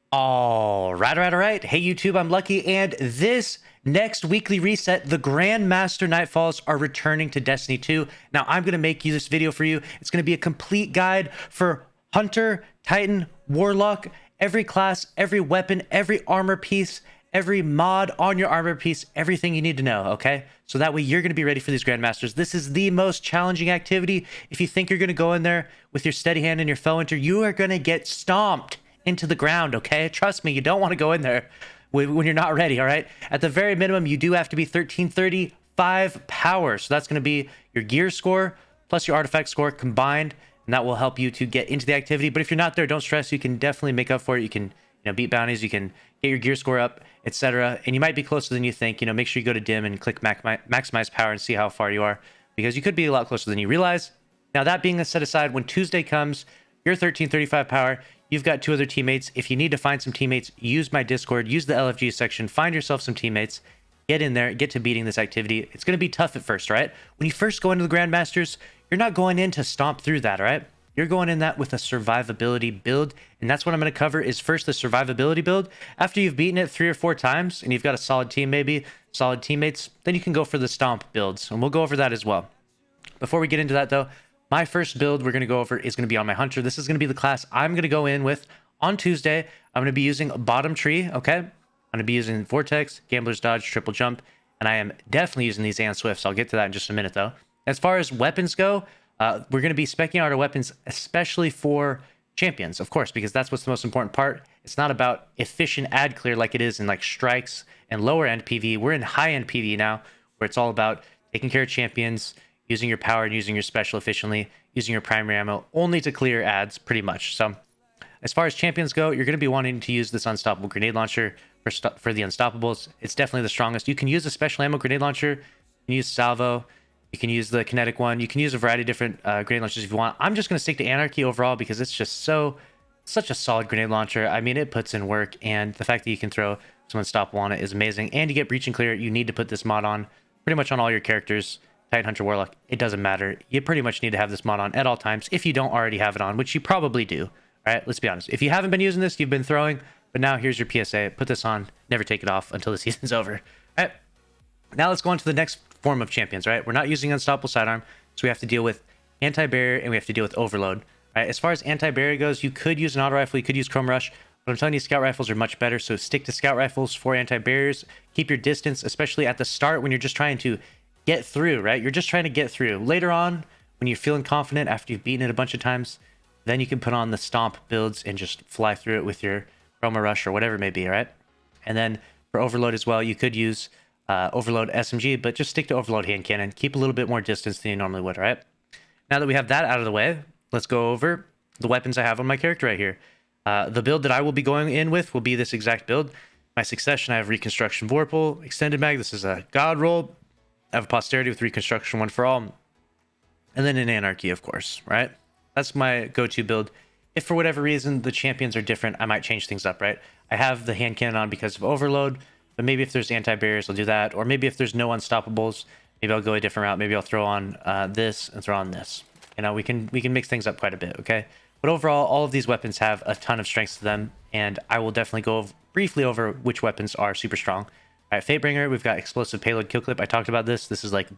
All right. Hey, YouTube, I'm Lucky, and this next weekly reset, the Grandmaster Nightfalls are returning to Destiny 2. Now, I'm going to make you this video for you. It's going to be a complete guide for Hunter, Titan, Warlock, every class, every weapon, every armor piece, every mod on your armor piece, everything you need to know, okay? So that way you're going to be ready for these Grandmasters. This is the most challenging activity. If you think you're going to go in there with your steady hand and your foe enter, you are going to get stomped into the ground, okay? Trust me, you don't want to go in there when you're not ready, all right? At the very minimum, you do have to be 1335 power. So that's going to be your gear score plus your artifact score combined, and that will help you to get into the activity. But if you're not there, don't stress. You can definitely make up for it. You can, beat bounties. You can get your gear score up, etc. And you might be closer than you think. Make sure you go to dim and click maximize power and see how far you are, because you could be a lot closer than you realize. Now, that being set aside, when Tuesday comes, you're 1335 power. You've got 2 other teammates. If you need to find some teammates, use my Discord, use the LFG section, find yourself some teammates, get in there, get to beating this activity. It's going to be tough at first, right? When you first go into the Grandmasters, you're not going in to stomp through that, all right? You're going in that with a survivability build, and that's what I'm going to cover is first the survivability build. After you've beaten it 3 or 4 times, and you've got a solid team maybe, solid teammates, then you can go for the stomp builds, and we'll go over that as well. Before we get into that, though, my first build we're going to go over is going to be on my Hunter. This is going to be the class I'm going to go in with on Tuesday. I'm going to be using Bottom Tree, okay? I'm going to be using Vortex, Gambler's Dodge, Triple Jump, and I am definitely using these Ant Swifts. I'll get to that in just a minute, though. As far as weapons go, we're going to be speccing out our weapons, especially for champions, of course, because that's what's the most important part. It's not about efficient ad clear like it is in like strikes and lower end PvE. We're in high end PvE now, where it's all about taking care of champions, using your power and using your special efficiently, using your primary ammo only to clear ads, pretty much. So as far as champions go, you're going to be wanting to use this unstoppable grenade launcher for the unstoppables. It's definitely the strongest. You can use a special ammo grenade launcher. You can use salvo. You can use the kinetic one. You can use a variety of different grenade launchers if you want. I'm just going to stick to Anarchy overall because it's just such a solid grenade launcher. I mean, it puts in work, and the fact that you can throw some unstoppable on it is amazing. And you get breach and clear. You need to put this mod on pretty much on all your characters. Titan, Hunter, Warlock, it doesn't matter. You pretty much need to have this mod on at all times if you don't already have it on, which you probably do. All right, let's be honest. If you haven't been using this, you've been throwing, but now here's your PSA. Put this on. Never take it off until the season's over. All right, now let's go on to the next form of champions, right? We're not using unstoppable sidearm, so we have to deal with anti-barrier and we have to deal with overload. All right, as far as anti-barrier goes, you could use an auto rifle, you could use chrome rush, but I'm telling you, scout rifles are much better, so stick to scout rifles for anti-barriers. Keep your distance, especially at the start when you're just trying to get through, right? You're just trying to get through. Later on, when you're feeling confident after you've beaten it a bunch of times, then you can put on the stomp builds and just fly through it with your chroma rush or whatever it may be, right? And then for overload as well, you could use overload SMG, but just stick to overload hand cannon. Keep a little bit more distance than you normally would, right? Now that we have that out of the way, let's go over the weapons I have on my character right here. The build that I will be going in with will be this exact build. My succession, I have Reconstruction Vorpal, Extended Mag. This is a God roll. I have a Posterity with Reconstruction, One for All, and then an Anarchy, of course, right? That's my go-to build. If for whatever reason the champions are different, I might change things up, right? I have the hand cannon on because of overload, but maybe if there's anti-barriers, I'll do that. Or maybe if there's no unstoppables, maybe I'll go a different route. Maybe I'll throw on this and throw on this. We can mix things up quite a bit, okay? But overall, all of these weapons have a ton of strengths to them, and I will definitely go briefly over which weapons are super strong. All right, Fatebringer, we've got Explosive Payload Kill Clip. I talked about this. This is like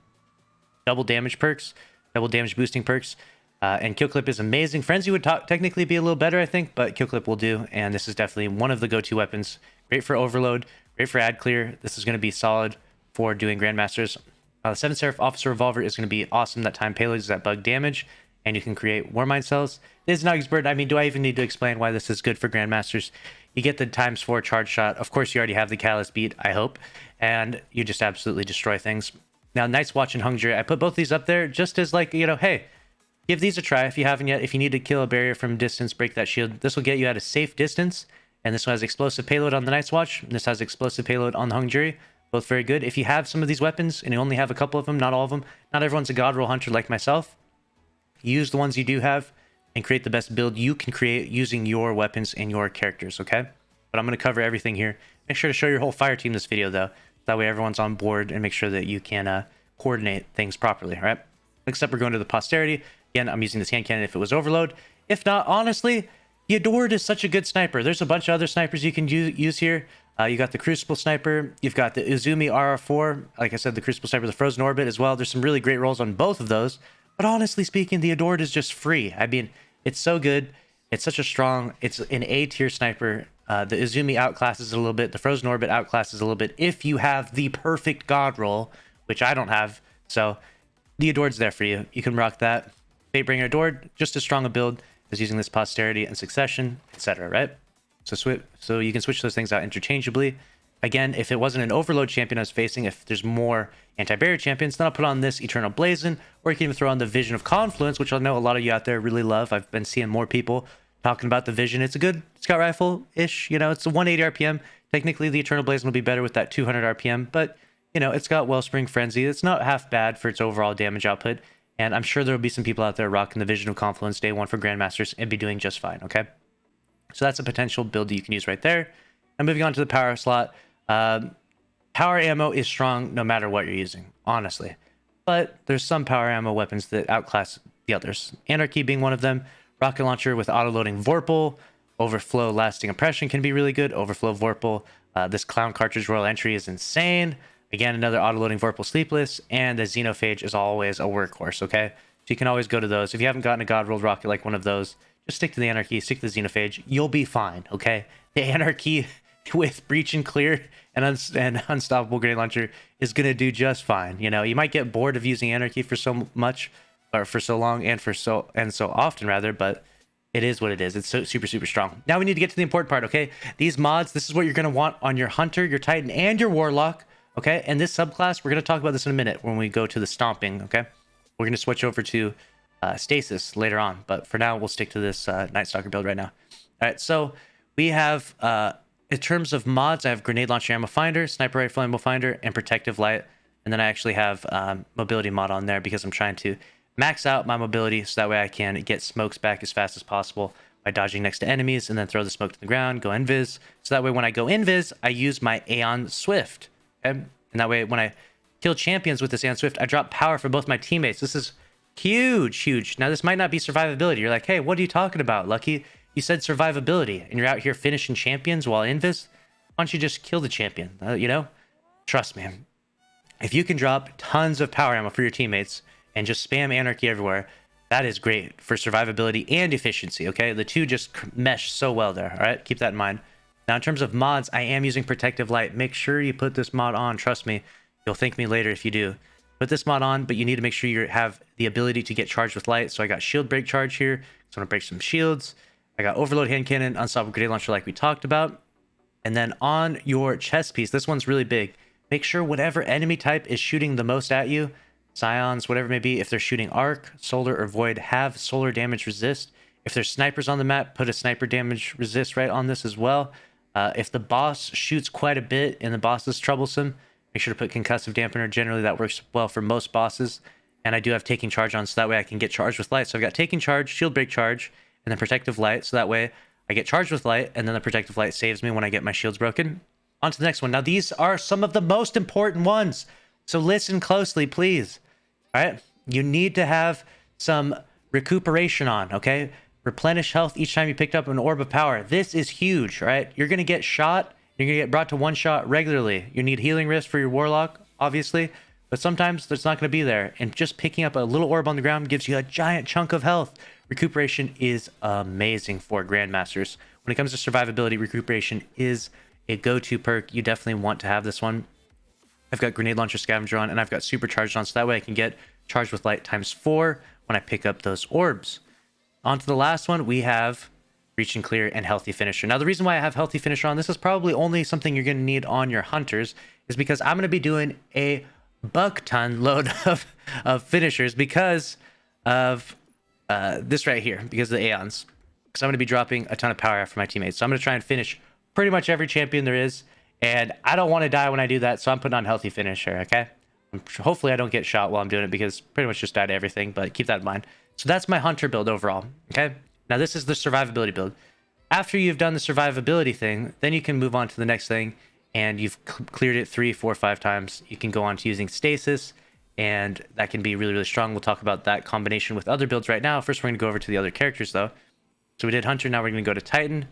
double damage perks, double damage boosting perks. And Kill Clip is amazing. Frenzy would technically be a little better, I think, but Kill Clip will do. And this is definitely one of the go-to weapons. Great for overload, great for ad clear. This is going to be solid for doing Grandmasters. The 7 Seraph Officer Revolver is going to be awesome. That time payloads that bug damage, and you can create Warmind cells. This is Nug's Bird. I mean, do I even need to explain why this is good for Grandmasters? You get the ×4 charge shot. Of course, you already have the Callus beat, I hope. And you just absolutely destroy things. Now, Night's Watch and Hung Jury, I put both these up there just as like, hey, give these a try if you haven't yet. If you need to kill a barrier from distance, break that shield. This will get you at a safe distance. And this one has explosive payload on the Night's Watch. This has explosive payload on the Hung Jury. Both very good. If you have some of these weapons and you only have a couple of them, not all of them, not everyone's a God roll hunter like myself. Use the ones you do have and create the best build you can create using your weapons and your characters, okay? But I'm going to cover everything here. Make sure to show your whole fire team this video, though. That way everyone's on board and make sure that you can coordinate things properly, all right? Next up, we're going to the Posterity. Again, I'm using this hand cannon if it was overload. If not, honestly, The Adored is such a good sniper. There's a bunch of other snipers you can use here. You got the Crucible Sniper. You've got the Izumi RR4. Like I said, the Crucible Sniper, the Frozen Orbit as well. There's some really great rolls on both of those. But honestly speaking, the Adored is just free. I mean, it's so good. It's such a strong, it's an A-tier sniper. The Izumi outclasses a little bit. The Frozen Orbit outclasses a little bit. If you have the perfect God roll, which I don't have. So the Adored's there for you. You can rock that. Fatebringer Adored, just as strong a build as using this Posterity and Succession, etc., right? So you can switch those things out interchangeably. Again, if it wasn't an Overload champion I was facing, if there's more anti-barrier champions, then I'll put on this Eternal Blazon, or you can even throw on the Vision of Confluence, which I know a lot of you out there really love. I've been seeing more people talking about the Vision. It's a good scout rifle-ish, you know, it's a 180 RPM. Technically, the Eternal Blazon will be better with that 200 RPM, but, you know, it's got Wellspring Frenzy. It's not half bad for its overall damage output, and I'm sure there will be some people out there rocking the Vision of Confluence day one for Grandmasters and be doing just fine, okay? So that's a potential build that you can use right there. And moving on to the power slot. Power ammo is strong no matter what you're using, honestly. But there's some power ammo weapons that outclass the others. Anarchy being one of them. Rocket Launcher with auto-loading Vorpal. Overflow Lasting Impression can be really good. Overflow Vorpal. This Clown Cartridge Royal Entry is insane. Again, another auto-loading Vorpal Sleepless. And the Xenophage is always a workhorse, okay? So you can always go to those. If you haven't gotten a God Rolled Rocket like one of those, just stick to the Anarchy, stick to the Xenophage. You'll be fine, okay? The Anarchy with Breach and Clear and Unstoppable Grenade Launcher is going to do just fine. You know, you might get bored of using Anarchy for so much, or for so long, and so often, rather, but it is what it is. It's so super strong. Now we need to get to the important part, okay? These mods, this is what you're going to want on your Hunter, your Titan, and your Warlock, okay? And this subclass, we're going to talk about this in a minute when we go to the Stomping, okay? We're going to switch over to Stasis later on, but for now we'll stick to this Night Stalker build right now. All right, so we have in terms of mods, I have Grenade Launcher Ammo Finder, Sniper Rifle Ammo Finder, and Protective Light, and then I actually have Mobility mod on there because I'm trying to max out my mobility so that way I can get smokes back as fast as possible by dodging next to enemies and then throw the smoke to the ground, go invis, so that way when I go invis I use my Aeon Swift, okay? And that way when I kill champions with this Aeon Swift I drop power for both my teammates. This is huge. Now this might not be survivability. You're like, hey, what are you talking about, Lucky? You said survivability and you're out here finishing champions while invis. Why don't you just kill the champion? You know, trust me, if you can drop tons of power ammo for your teammates and just spam Anarchy everywhere, that is great for survivability and efficiency, okay? The two just mesh so well there, all right? Keep that in mind. Now in terms of mods, I am using Protective Light. Make sure you put this mod on. Trust me, you'll thank me later if you do. Put this mod on, but you need to make sure you have the ability to get charged with light. So I got Shield Break Charge here, so I'm gonna break some shields. I got Overload Hand Cannon, Unstoppable Grenade Launcher like we talked about. And then on your chest piece, this one's really big. Make sure whatever enemy type is shooting the most at you, Scions, whatever it may be, if they're shooting Arc, Solar, or Void, have Solar Damage Resist. If there's snipers on the map, put a Sniper Damage Resist right on this as well. If the boss shoots quite a bit and the boss is troublesome, make sure to put Concussive Dampener. Generally, that works well for most bosses. And I do have Taking Charge on, so that way I can get charged with light. So I've got Taking Charge, Shield Break Charge, and then Protective Light, so that way I get charged with light, and then the Protective Light saves me when I get my shields broken. On to the next one. Now, these are some of the most important ones, so listen closely, please. All right? You need to have some recuperation on, okay? Replenish health each time you picked up an Orb of Power. This is huge, all right? You're going to get shot. You're going to get brought to one shot regularly. You need Healing Wrist for your Warlock, obviously, but sometimes that's not going to be there, and just picking up a little orb on the ground gives you a giant chunk of health. Recuperation is amazing for Grandmasters. When it comes to survivability, Recuperation is a go-to perk. You definitely want to have this one. I've got Grenade Launcher Scavenger on, and I've got Supercharged on, so that way I can get Charged with Light ×4 when I pick up those orbs. On to the last one, we have Reach and Clear and Healthy Finisher. Now, the reason why I have Healthy Finisher on, this is probably only something you're going to need on your Hunters, is because I'm going to be doing a buck-ton load of finishers because of this right here, because of the Aeons. Because I'm going to be dropping a ton of power after my teammates. So I'm going to try and finish pretty much every champion there is. And I don't want to die when I do that, so I'm putting on Healthy Finisher, okay? Hopefully I don't get shot while I'm doing it, because pretty much just die to everything, but keep that in mind. So that's my Hunter build overall, okay? Now this is the survivability build. After you've done the survivability thing, then you can move on to the next thing, and you've cleared it 3, 4, 5 times. You can go on to using Stasis, and that can be really strong. We'll talk about that combination with other builds right now. First, we're going to go over to the other characters, though. So we did Hunter, now we're going to go to Titan.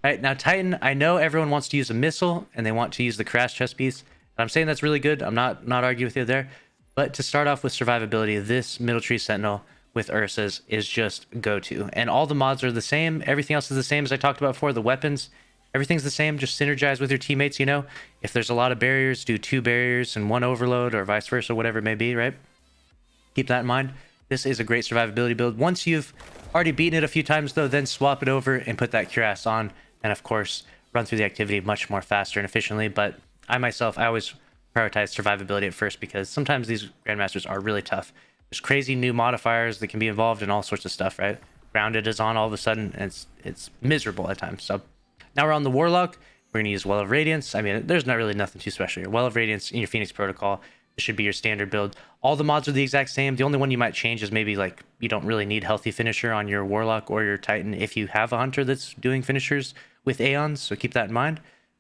All right, now Titan, I know everyone wants to use a missile and they want to use the crash chest piece. And I'm saying that's really good. I'm not arguing with you there. But to start off with survivability, this Middle Tree Sentinel with Ursa's is just go-to. And all the mods are the same. Everything else is the same as I talked about before. The weapons, everything's the same. Just synergize with your teammates, you know? If there's a lot of barriers, do 2 barriers and 1 overload or vice versa, whatever it may be, right? Keep that in mind. This is a great survivability build. Once you've already beaten it a few times, though, then swap it over and put that cuirass on. And, of course, run through the activity much more faster and efficiently. But I always prioritize survivability at first because sometimes these Grandmasters are really tough. There's crazy new modifiers that can be involved in all sorts of stuff, right? Grounded is on all of a sudden, and it's miserable at times. So now we're on the Warlock. We're going to use Well of Radiance. I mean, there's not really nothing too special here. Well of Radiance in your Phoenix Protocol. This should be your standard build. All the mods are the exact same. The only one you might change is maybe like you don't really need Healthy Finisher on your Warlock or your Titan if you have a Hunter that's doing finishers with Aeons, so keep that in mind.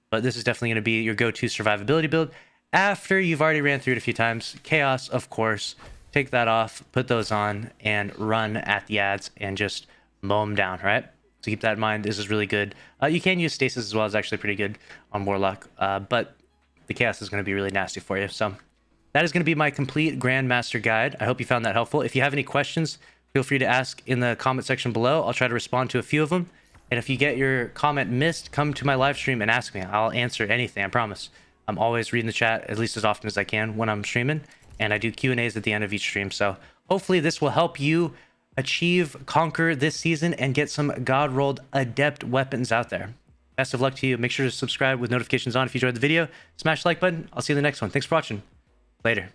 But this is definitely going to be your go-to survivability build. After you've already ran through it a few times, Chaos, of course, take that off, put those on, and run at the ads and just mow them down, right? So keep that in mind. This is really good. You can use Stasis as well. It's actually pretty good on Warlock, but the Chaos is going to be really nasty for you. So that is going to be my complete Grandmaster guide. I hope you found that helpful. If you have any questions, feel free to ask in the comment section below. I'll try to respond to a few of them. And if you get your comment missed, come to my live stream and ask me. I'll answer anything, I promise. I'm always reading the chat at least as often as I can when I'm streaming. And I do Q&As at the end of each stream. So hopefully this will help you conquer this season and get some God-rolled adept weapons out there. Best of luck to you. Make sure to subscribe with notifications on if you enjoyed the video. Smash the like button. I'll see you in the next one. Thanks for watching. Later.